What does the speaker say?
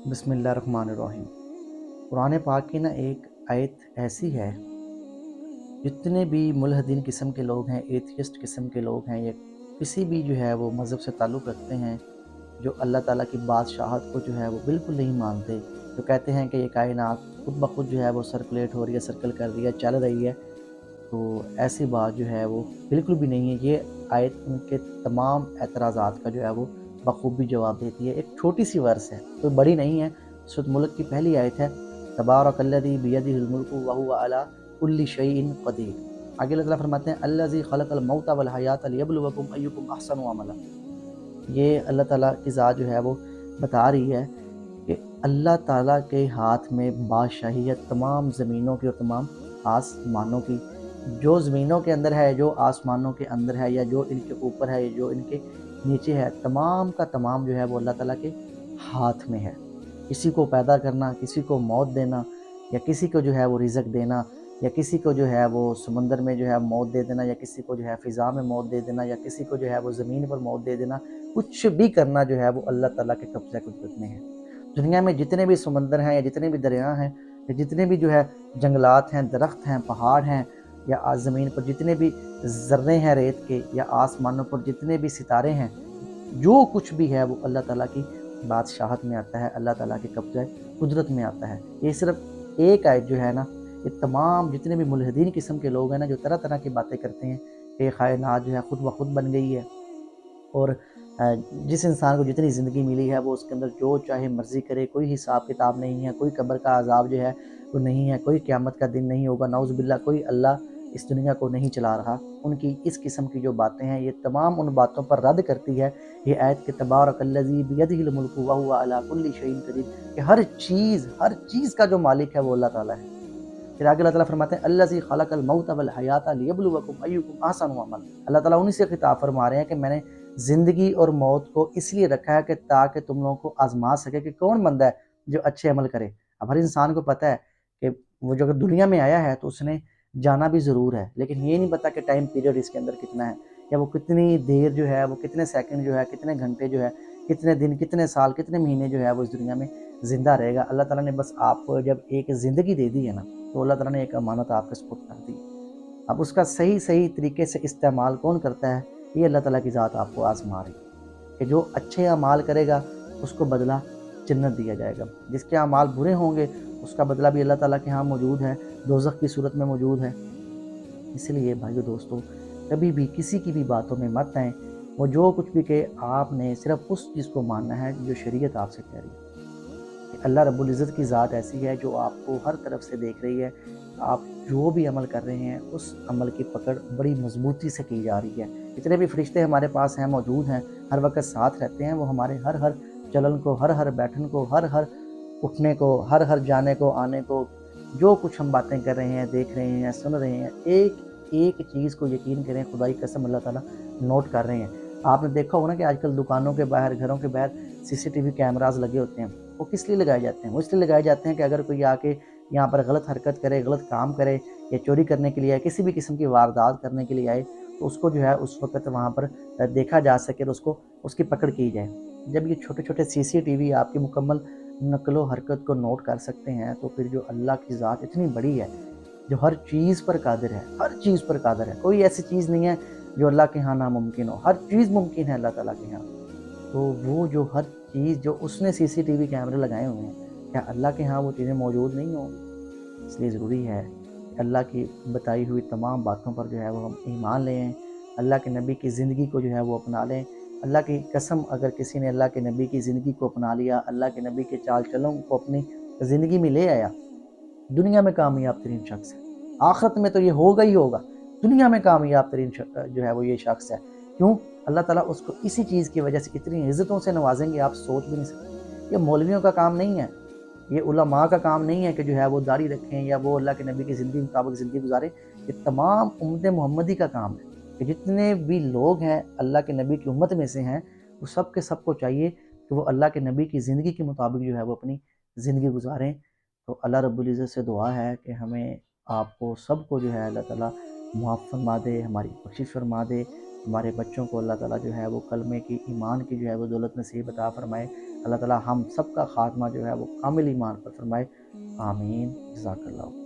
बिस्मिल्लाहिर्रहमानिर्रहीम। कुरान पाक की ना एक आयत ऐसी है, जितने भी मुल्हदीन किस्म के लोग हैं, एथियस्ट किस्म के लोग हैं, या किसी भी जो है वो मज़हब से ताल्लुक़ रखते हैं, जो अल्लाह ताला की बादशाहत को जो है वो बिल्कुल नहीं मानते, जो कहते हैं कि ये कायनात खुद ब खुद जो है वो सर्कुलेट हो रही है, सर्कल कर रही है, चल रही है, तो ऐसी बात जो है वो बिल्कुल भी नहीं है। ये आयत उनके तमाम एतराज़ात का जो है वो बखूबी जवाब देती है। एक छोटी सी वर्स है, कोई बड़ी नहीं है। सूरह मुल्क की पहली आयत है, तबारकल्लज़ी बियदिहिल मुल्कु व हुवा अला कुल्लि शैइन क़दीर। आगे अल्लाह ताला फरमाते हैं, अल्लज़ी खलक़ल मौता वल हयात लियब्लुवकुम अय्युकुम अहसनु अमला। ये अल्लाह ताला की ज़ात जो है वो बता रही है कि अल्लाह ताला के हाथ में बादशाही है तमाम ज़मीनों की और तमाम आसमानों की। जो ज़मीनों के अंदर है, जो आसमानों के अंदर है, या जो इनके ऊपर है, जो इनके नीचे है, तमाम का तमाम जो है वो अल्लाह ताला के हाथ में है। किसी को पैदा करना, किसी को मौत देना, या किसी को जो है वो रिज़्क देना, या किसी को जो है वो समंदर में जो है मौत दे देना, या किसी को जो है फ़िज़ा में मौत दे देना, या किसी को जो है वो ज़मीन पर मौत दे देना, कुछ भी करना जो है वो अल्लाह ताला के कब्ज़े कुदरत में है। दुनिया में जितने भी समुंदर हैं, या जितने भी दरिया हैं, या जितने भी जो है जंगलात हैं, दरख्त हैं, पहाड़ हैं, या ज़मीन पर जितने भी ज़र्रे हैं रेत के, या आसमानों पर जितने भी सितारे हैं, जो कुछ भी है वो अल्लाह ताला की बादशाहत में आता है, अल्लाह ताला के कब्ज़े कुदरत में आता है। ये सिर्फ़ एक आयत जो है ना, ये तमाम जितने भी मुल्हिदीन किस्म के लोग हैं ना, जो तरह तरह की बातें करते हैं कि कायनात जो है खुद ब खुद बन गई है, और जिस इंसान को जितनी ज़िंदगी मिली है वो उसके अंदर जो चाहे मर्ज़ी करे, कोई हिसाब किताब नहीं है, कोई कब्र का अज़ाब जो है वो नहीं है, कोई क़यामत का दिन नहीं होगा, नाउज़ बिल्लाह, कोई अल्लाह इस दुनिया को नहीं चला रहा। उनकी इस किस्म की जो बातें हैं, ये तमाम उन बातों पर रद्द करती है ये आयत के तबारकल्लज़ी बियदिहिल मुल्कु व हुवा अला कुल्लि शैइन क़दीर, कि हर चीज़ का जो मालिक है वो अल्लाह ताला है। फिर आगे अल्लाह ताला फरमाते हैं, अल्लज़ी खलक़ल मौता वल हयाता लियब्लुवकुम अय्युकुम अहसनु अमल। अल्लाह ताला उन्हीं से खिताब फरमा रहे हैं कि मैंने ज़िंदगी और मौत को इसलिए रखा है कि ताकि तुम लोगों को आज़मा सके कि कौन बंदा है जो अच्छे अमल करे। अब हर इंसान को पता है कि वो जो अगर दुनिया में आया है तो उसने जाना भी ज़रूर है, लेकिन ये नहीं पता कि टाइम पीरियड इसके अंदर कितना है, या वो कितनी देर जो है, वो कितने सेकंड जो है, कितने घंटे जो है, कितने दिन, कितने साल, कितने महीने जो है वो इस दुनिया में ज़िंदा रहेगा। अल्लाह ताला ने बस आपको जब एक ज़िंदगी दे दी है ना, तो अल्लाह ताला ने एक अमानत आपके सुपुर्द कर दी। अब उसका सही तरीके से इस्तेमाल कौन करता है, ये अल्लाह ताला की ज़ात आपको आज़मा रही है कि जो अच्छे अमाल करेगा उसको बदला जन्नत दिया जाएगा, जिसके अमाल बुरे होंगे उसका बदला भी अल्लाह ताला के यहाँ मौजूद है, दोज़ख की सूरत में मौजूद है। इसलिए भाइयों दोस्तों, कभी भी किसी की भी बातों में मत आएँ। वो जो कुछ भी कहे, आपने सिर्फ़ उस चीज़ को मानना है जो शरीयत आपसे कह रही है। अल्लाह रब्बुल इज़्ज़त की ज़ात ऐसी है जो आपको हर तरफ से देख रही है। आप जो भी अमल कर रहे हैं, उस अमल की पकड़ बड़ी मज़बूती से की जा रही है। जितने भी फ़रिश्ते हमारे पास हैं, मौजूद हैं, हर वक़्त साथ रहते हैं, वो हमारे हर चलन को, हर बैठन को, हर उठने को, हर जाने को, आने को, जो कुछ हम बातें कर रहे हैं, देख रहे हैं, सुन रहे हैं, एक चीज़ को यकीन करें, खुदा की कसम अल्लाह ताला नोट कर रहे हैं। आपने देखा होगा ना कि आजकल दुकानों के बाहर, घरों के बाहर सीसीटीवी कैमराज़ लगे होते हैं। वो किस लिए लगाए जाते हैं? वो इसलिए लगाए जाते हैं कि अगर कोई आके यहाँ पर गलत हरकत करे, गलत काम करे, या चोरी करने के लिए आए, किसी भी किस्म की वारदात करने के लिए आए, तो उसको जो है उस वक़्त वहाँ पर देखा जा सके और उसको उसकी पकड़ की जाए। जब ये छोटे-छोटे सीसीटीवी आपकी मुकम्मल नक़्ल-ओ-हरकत को नोट कर सकते हैं, तो फिर जो अल्लाह की ज़ात इतनी बड़ी है, जो हर चीज़ पर कादिर है, हर चीज़ पर कादिर है। कोई ऐसी चीज़ नहीं है जो अल्लाह के यहाँ नामुमकिन हो, हर चीज़ मुमकिन है अल्लाह ताला के यहाँ। तो वो जो हर चीज़ जो उसने सीसीटीवी कैमरे लगाए हुए हैं, क्या अल्लाह के यहाँ वो चीज़ें मौजूद नहीं होंगी? इसलिए ज़रूरी है कि अल्लाह की बताई हुई तमाम बातों पर जो है वो हम ईमान लें, अल्लाह के नबी की ज़िंदगी को जो है वो अपना लें। अल्लाह की कसम, अगर किसी ने अल्लाह के नबी की ज़िंदगी को अपना लिया, अल्लाह के नबी के चाल-चलन को अपनी ज़िंदगी में ले आया, दुनिया में कामयाब तरीन शख्स है। आखिरत में तो ये होगा ही होगा, दुनिया में कामयाब तरीन जो है वो ये शख्स है। क्यों? अल्लाह ताला उसको इसी चीज़ की वजह से इतनी इज़्ज़तों से नवाज़ेंगे, आप सोच भी नहीं सकते। ये मौलवियों का काम नहीं है, ये उलमा का काम नहीं है कि जो है वो दाढ़ी रखें या वो अल्लाह के नबी की ज़िंदगी मुताबिक ज़िंदगी गुज़ारें। ये तमाम उम्मत मोहम्मदी का काम है कि जितने भी लोग हैं अल्लाह के नबी की उम्मत में से हैं, वो सब के सब को चाहिए कि वो अल्लाह के नबी की ज़िंदगी के मुताबिक जो है वो अपनी ज़िंदगी गुज़ारें। तो अल्लाह रब्बुल इज़्ज़त से दुआ है कि हमें, आपको, सबको जो है अल्लाह ताला मुआफ़ फ़रमा दे, हमारी बख़्शिश फ़रमा दे। हमारे बच्चों को अल्लाह ताला जो है वो कलमे की, ईमान की जो है वो दौलत नसीब अता फ़रमाए। اللہ تعالیٰ ہم سب کا خاتمہ جو ہے وہ کامل ایمان پر فرمائے، آمین، جزاک اللہ۔